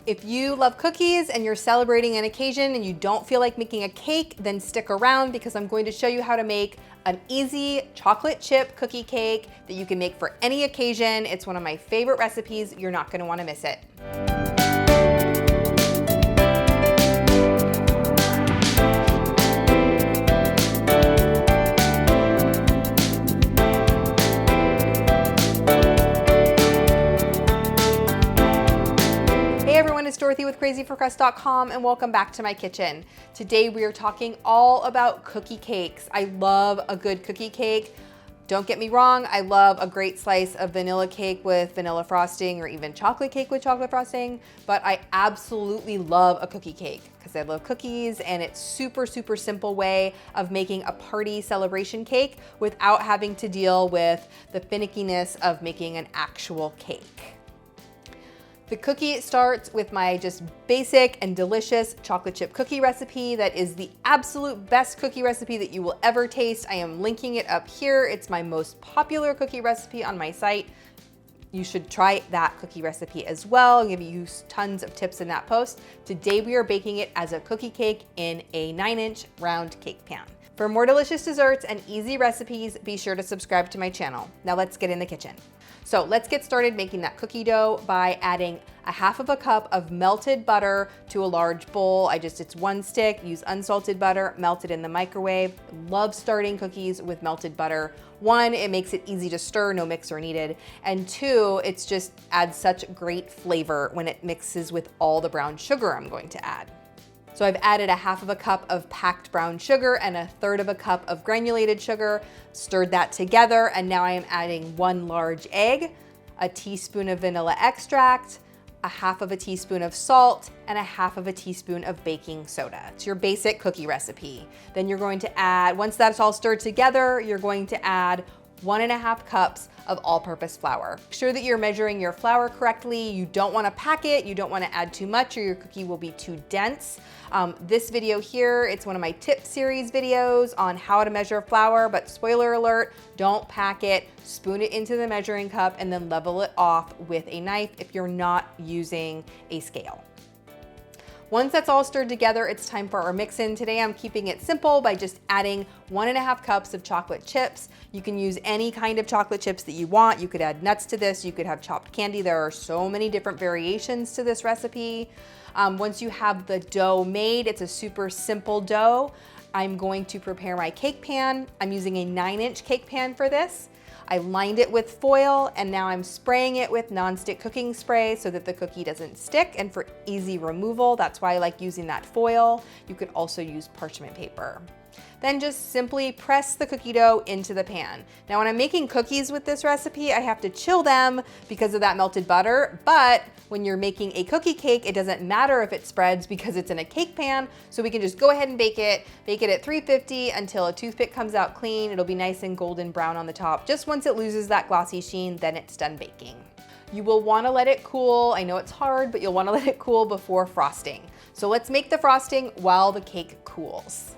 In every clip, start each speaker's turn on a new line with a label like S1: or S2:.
S1: If you love cookies and you're celebrating an occasion and you don't feel like making a cake, then stick around because I'm going to show you how to make an easy chocolate chip cookie cake that you can make for any occasion. It's one of my favorite recipes. You're not going to want to miss it. It's Dorothy with crazyforcrust.com and welcome back to my kitchen. Today we are talking all about cookie cakes. I love a good cookie cake. Don't get me wrong, I love a great slice of vanilla cake with vanilla frosting or even chocolate cake with chocolate frosting, but I absolutely love a cookie cake because I love cookies and it's super simple way of making a party celebration cake without having to deal with the finickiness of making an actual cake. The cookie starts with my just basic and delicious chocolate chip cookie recipe that is the absolute best cookie recipe that you will ever taste. I am linking it up here. It's my most popular cookie recipe on my site. You should try that cookie recipe as well. I'll give you tons of tips in that post. Today we are baking it as a cookie cake in a 9-inch round cake pan. For more delicious desserts and easy recipes, be sure to subscribe to my channel. Now let's get in the kitchen. So let's get started making that cookie dough by adding a half of a cup of melted butter to a large bowl. It's one stick, use unsalted butter, melt it in the microwave. Love starting cookies with melted butter. One, it makes it easy to stir, no mixer needed. And two, it's just adds such great flavor when it mixes with all the brown sugar I'm going to add. So I've added a half of a cup of packed brown sugar and a third of a cup of granulated sugar, stirred that together, and now I am adding 1 large egg, a teaspoon of vanilla extract, a half of a teaspoon of salt, and a half of a teaspoon of baking soda. It's your basic cookie recipe. Then you're going to add, once that's all stirred together, you're going to add 1.5 cups of all-purpose flour. Make sure that you're measuring your flour correctly. You don't want to pack it, you don't want to add too much or your cookie will be too dense. This video here, it's one of my tip series videos on how to measure flour, but spoiler alert, don't pack it, spoon it into the measuring cup and then level it off with a knife if you're not using a scale. Once that's all stirred together, it's time for our mix-in. Today I'm keeping it simple by just adding 1.5 cups of chocolate chips. You can use any kind of chocolate chips that you want. You could add nuts to this, you could have chopped candy. There are so many different variations to this recipe. Once you have the dough made, it's a super simple dough. I'm going to prepare my cake pan. I'm using a 9-inch cake pan for this. I lined it with foil and now I'm spraying it with nonstick cooking spray so that the cookie doesn't stick and for easy removal. That's why I like using that foil. You could also use parchment paper. Then just simply press the cookie dough into the pan. Now when I'm making cookies with this recipe, I have to chill them because of that melted butter, but when you're making a cookie cake, it doesn't matter if it spreads because it's in a cake pan, so we can just go ahead and bake it at 350 until a toothpick comes out clean. It'll be nice and golden brown on the top. Just once it loses that glossy sheen, then it's done baking. You will want to let it cool. I know it's hard, but you'll want to let it cool before frosting. So let's make the frosting while the cake cools.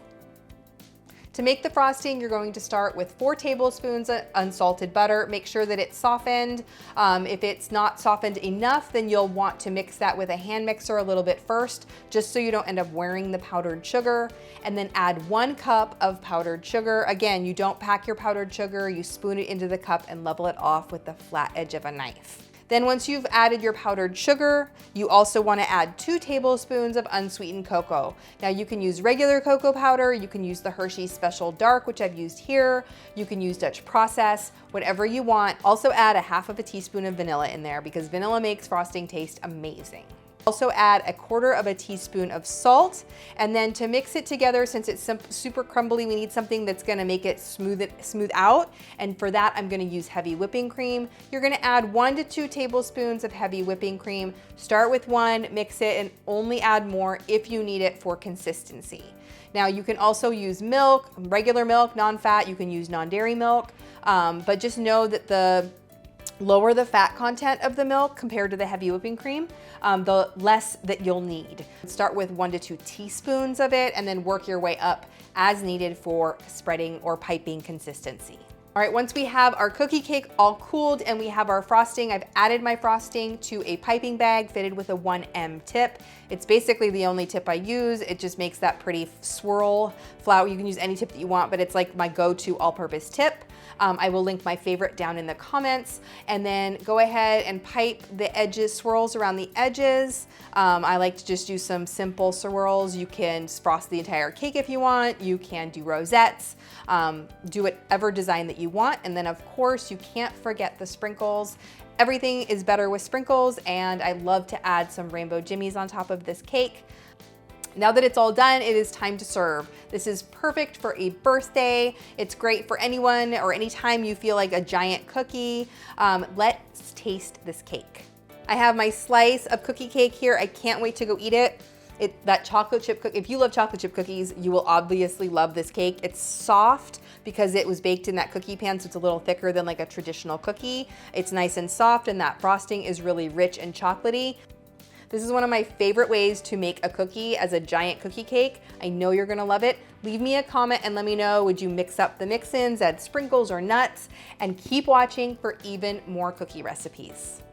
S1: To make the frosting, you're going to start with 4 tablespoons of unsalted butter. Make sure that it's softened. If it's not softened enough, then you'll want to mix that with a hand mixer a little bit first, just so you don't end up wearing the powdered sugar. And then add 1 cup of powdered sugar. Again, you don't pack your powdered sugar, you spoon it into the cup and level it off with the flat edge of a knife. Then once you've added your powdered sugar, you also want to add 2 tablespoons of unsweetened cocoa. Now you can use regular cocoa powder, you can use the Hershey's Special Dark, which I've used here. You can use Dutch Process, whatever you want. Also add a half of a teaspoon of vanilla in there because vanilla makes frosting taste amazing. Also add 1/4 teaspoon of salt, and then to mix it together, since it's super crumbly, we need something that's gonna make it smooth out, and for that I'm gonna use heavy whipping cream. You're gonna add 1 to 2 tablespoons of heavy whipping cream. Start with 1, mix it, and only add more if you need it for consistency. Now you can also use milk, regular milk, non-fat, you can use non-dairy milk, but just know that the lower the fat content of the milk compared to the heavy whipping cream, the less that you'll need. Start with 1 to 2 teaspoons of it and then work your way up as needed for spreading or piping consistency. All right, once we have our cookie cake all cooled and we have our frosting, I've added my frosting to a piping bag fitted with a 1M tip. It's basically the only tip I use. It just makes that pretty swirl flour. You can use any tip that you want, but it's like my go-to all-purpose tip. I will link my favorite down in the comments, and then go ahead and pipe the edges, swirls around the edges. I like to just do some simple swirls. You can frost the entire cake if you want. You can do rosettes. Do whatever design that you want. And then of course you can't forget the sprinkles. Everything is better with sprinkles, and I love to add some rainbow jimmies on top of this cake. Now that it's all done, it is time to serve. This is perfect for a birthday. It's great for anyone or anytime you feel like a giant cookie. Let's taste this cake. I have my slice of cookie cake here. I can't wait to go eat it. That chocolate chip cookie, if you love chocolate chip cookies, you will obviously love this cake. It's soft because it was baked in that cookie pan, so it's a little thicker than like a traditional cookie. It's nice and soft, and that frosting is really rich and chocolatey. This is one of my favorite ways to make a cookie as a giant cookie cake. I know you're gonna love it. Leave me a comment and let me know, would you mix up the mix-ins, add sprinkles or nuts, and keep watching for even more cookie recipes.